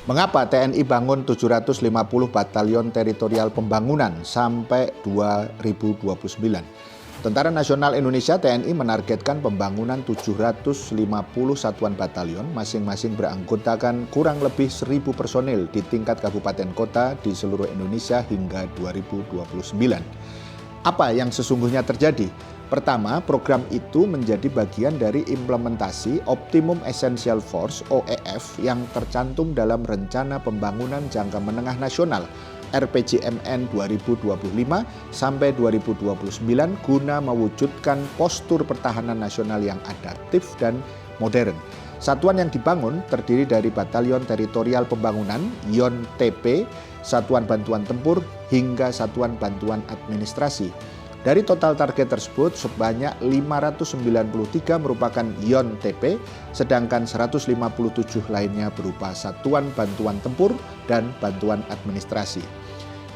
Mengapa TNI bangun 750 batalion teritorial pembangunan sampai 2029? Tentara Nasional Indonesia TNI menargetkan pembangunan 750 satuan batalion, masing-masing beranggotakan kurang lebih 1.000 personil di tingkat kabupaten kota di seluruh Indonesia hingga 2029. Apa yang sesungguhnya terjadi? Pertama, program itu menjadi bagian dari implementasi Optimum Essential Force (OEF) yang tercantum dalam Rencana Pembangunan Jangka Menengah Nasional RPJMN 2025 sampai 2029 guna mewujudkan postur pertahanan nasional yang adaptif dan modern. Satuan yang dibangun terdiri dari Batalion Teritorial Pembangunan, YON TP, Satuan Bantuan Tempur, hingga Satuan Bantuan Administrasi. Dari total target tersebut, sebanyak 593 merupakan YON TP, sedangkan 157 lainnya berupa Satuan Bantuan Tempur dan Bantuan Administrasi.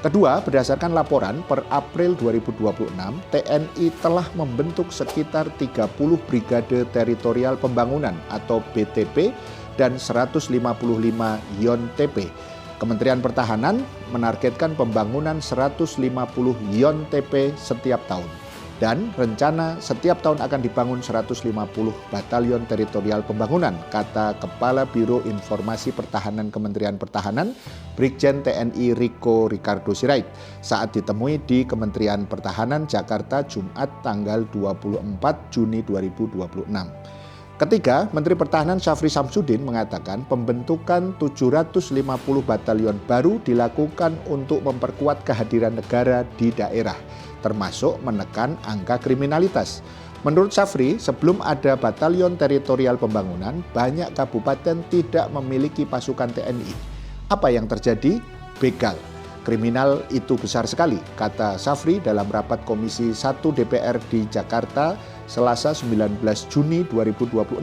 Kedua, berdasarkan laporan per April 2026, TNI telah membentuk sekitar 30 Brigade Teritorial Pembangunan atau BTP dan 155 YON TP. Kementerian Pertahanan menargetkan pembangunan 150 YON TP setiap tahun. Dan rencana setiap tahun akan dibangun 150 batalion teritorial pembangunan, kata Kepala Biro Informasi Pertahanan Kementerian Pertahanan, Brigjen TNI Riko Ricardo Sirait, saat ditemui di Kementerian Pertahanan Jakarta Jumat tanggal 24 Juni 2026. Ketiga, Menteri Pertahanan Syafri Samsudin mengatakan pembentukan 750 batalion baru dilakukan untuk memperkuat kehadiran negara di daerah, termasuk menekan angka kriminalitas. Menurut Syafri, sebelum ada batalion teritorial pembangunan, banyak kabupaten tidak memiliki pasukan TNI. Apa yang terjadi? Begal. Kriminal itu besar sekali, kata Syafri dalam rapat Komisi 1 DPR di Jakarta, Selasa 19 Juni 2026.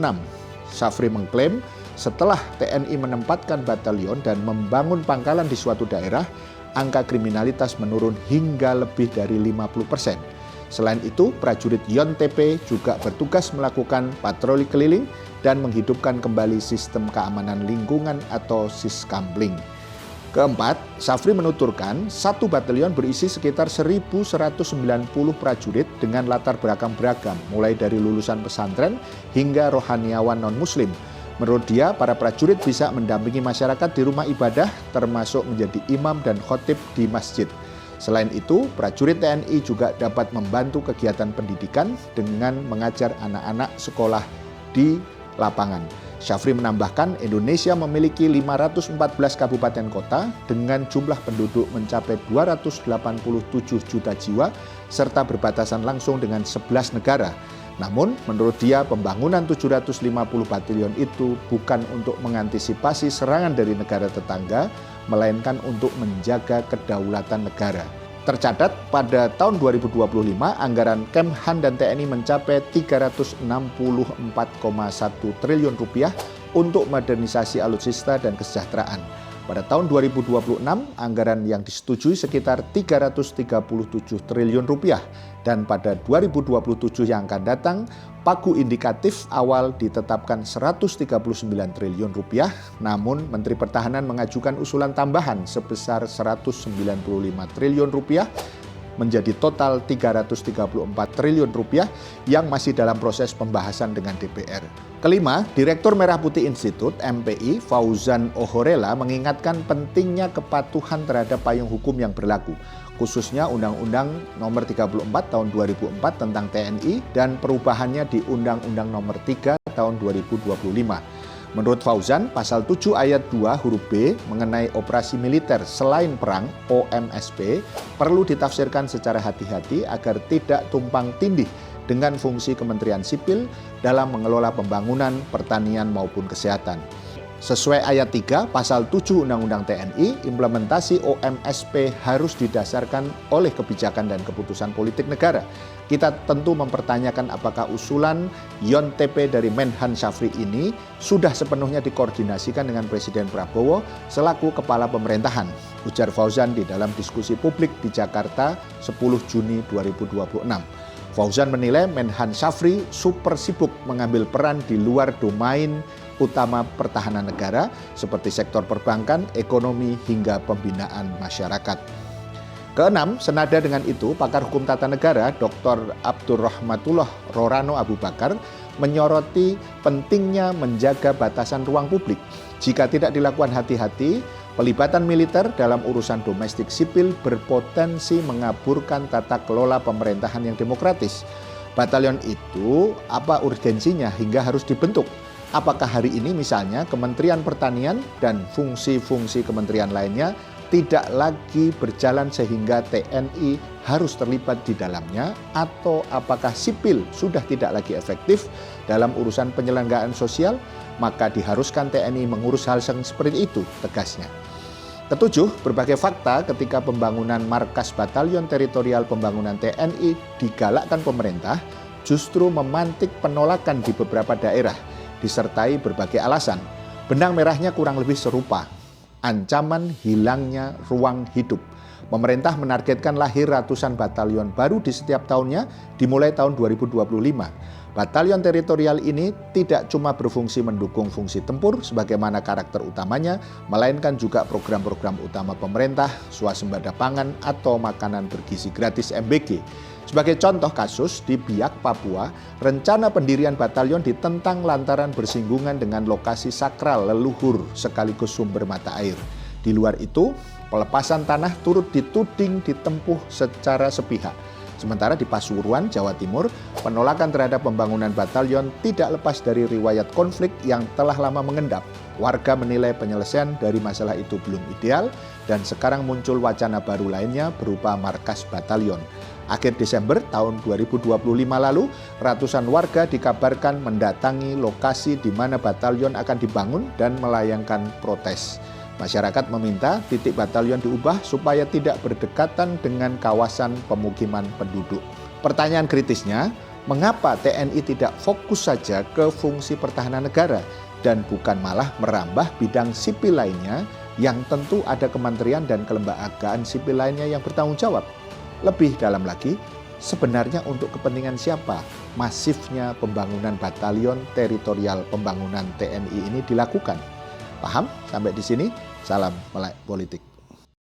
Syafri mengklaim setelah TNI menempatkan batalion dan membangun pangkalan di suatu daerah, angka kriminalitas menurun hingga lebih dari 50%. Selain itu, prajurit YON TP juga bertugas melakukan patroli keliling dan menghidupkan kembali sistem keamanan lingkungan atau Siskamling. Keempat, Syafri menuturkan satu batalion berisi sekitar 1.190 prajurit dengan latar belakang beragam, mulai dari lulusan pesantren hingga rohaniawan non-muslim. Menurut dia, para prajurit bisa mendampingi masyarakat di rumah ibadah, termasuk menjadi imam dan khotib di masjid. Selain itu, prajurit TNI juga dapat membantu kegiatan pendidikan dengan mengajar anak-anak sekolah di lapangan. Syafri menambahkan Indonesia memiliki 514 kabupaten kota dengan jumlah penduduk mencapai 287 juta jiwa serta berbatasan langsung dengan 11 negara. Namun, menurut dia pembangunan 750 batalion itu bukan untuk mengantisipasi serangan dari negara tetangga, melainkan untuk menjaga kedaulatan negara. Tercatat pada tahun 2025 anggaran Kemhan dan TNI mencapai 364,1 triliun rupiah untuk modernisasi alutsista dan kesejahteraan. Pada tahun 2026 anggaran yang disetujui sekitar 337 triliun rupiah dan pada 2027 yang akan datang pagu indikatif awal ditetapkan 139 triliun rupiah, namun Menteri Pertahanan mengajukan usulan tambahan sebesar 195 triliun rupiah menjadi total 334 triliun rupiah yang masih dalam proses pembahasan dengan DPR. Kelima, Direktur Merah Putih Institute (MPI) Fauzan Ohorela mengingatkan pentingnya kepatuhan terhadap payung hukum yang berlaku, khususnya Undang-Undang Nomor 34 Tahun 2004 tentang TNI dan perubahannya di Undang-Undang Nomor 3 Tahun 2025. Menurut Fauzan, pasal 7 ayat 2 huruf B mengenai operasi militer selain perang (OMSP) perlu ditafsirkan secara hati-hati agar tidak tumpang tindih dengan fungsi Kementerian Sipil dalam mengelola pembangunan, pertanian maupun kesehatan. Sesuai ayat 3 pasal 7 Undang-Undang TNI, implementasi OMSP harus didasarkan oleh kebijakan dan keputusan politik negara. Kita tentu mempertanyakan apakah usulan YON TP dari Menhan Syafri ini sudah sepenuhnya dikoordinasikan dengan Presiden Prabowo selaku kepala pemerintahan, ujar Fauzan di dalam diskusi publik di Jakarta 10 Juni 2026. Fauzan menilai Menhan Syafri super sibuk mengambil peran di luar domain utama pertahanan negara seperti sektor perbankan, ekonomi, hingga pembinaan masyarakat. Keenam, senada dengan itu, pakar hukum tata negara Dr. Abdurrahmatullah Rorano Abu Bakar menyoroti pentingnya menjaga batasan ruang publik. Jika tidak dilakukan hati-hati, pelibatan militer dalam urusan domestik sipil berpotensi mengaburkan tata kelola pemerintahan yang demokratis. Batalion itu apa urgensinya hingga harus dibentuk? Apakah hari ini misalnya Kementerian Pertanian dan fungsi-fungsi kementerian lainnya tidak lagi berjalan sehingga TNI harus terlibat di dalamnya, atau apakah sipil sudah tidak lagi efektif dalam urusan penyelenggaraan sosial, maka diharuskan TNI mengurus hal yang seperti itu, tegasnya. Ketujuh, berbagai fakta ketika pembangunan markas Batalion Teritorial Pembangunan TNI digalakkan pemerintah justru memantik penolakan di beberapa daerah, disertai berbagai alasan. Benang merahnya kurang lebih serupa. Ancaman hilangnya ruang hidup. Pemerintah menargetkan lahir ratusan batalion baru di setiap tahunnya dimulai tahun 2025. Batalion teritorial ini tidak cuma berfungsi mendukung fungsi tempur sebagaimana karakter utamanya, melainkan juga program-program utama pemerintah, swasembada pangan atau makanan bergizi gratis MBG. Sebagai contoh kasus, di Biak, Papua, rencana pendirian batalion ditentang lantaran bersinggungan dengan lokasi sakral leluhur sekaligus sumber mata air. Di luar itu, pelepasan tanah turut dituding ditempuh secara sepihak. Sementara di Pasuruan, Jawa Timur, penolakan terhadap pembangunan batalion tidak lepas dari riwayat konflik yang telah lama mengendap. Warga menilai penyelesaian dari masalah itu belum ideal dan sekarang muncul wacana baru lainnya berupa markas batalion. Akhir Desember tahun 2025 lalu, ratusan warga dikabarkan mendatangi lokasi di mana batalion akan dibangun dan melayangkan protes. Masyarakat meminta titik batalion diubah supaya tidak berdekatan dengan kawasan pemukiman penduduk. Pertanyaan kritisnya, mengapa TNI tidak fokus saja ke fungsi pertahanan negara dan bukan malah merambah bidang sipil lainnya yang tentu ada kementerian dan kelembagaan sipil lainnya yang bertanggung jawab? Lebih dalam lagi, sebenarnya untuk kepentingan siapa masifnya pembangunan batalion teritorial pembangunan TNI ini dilakukan? Paham? Sampai di sini, salam melek politik.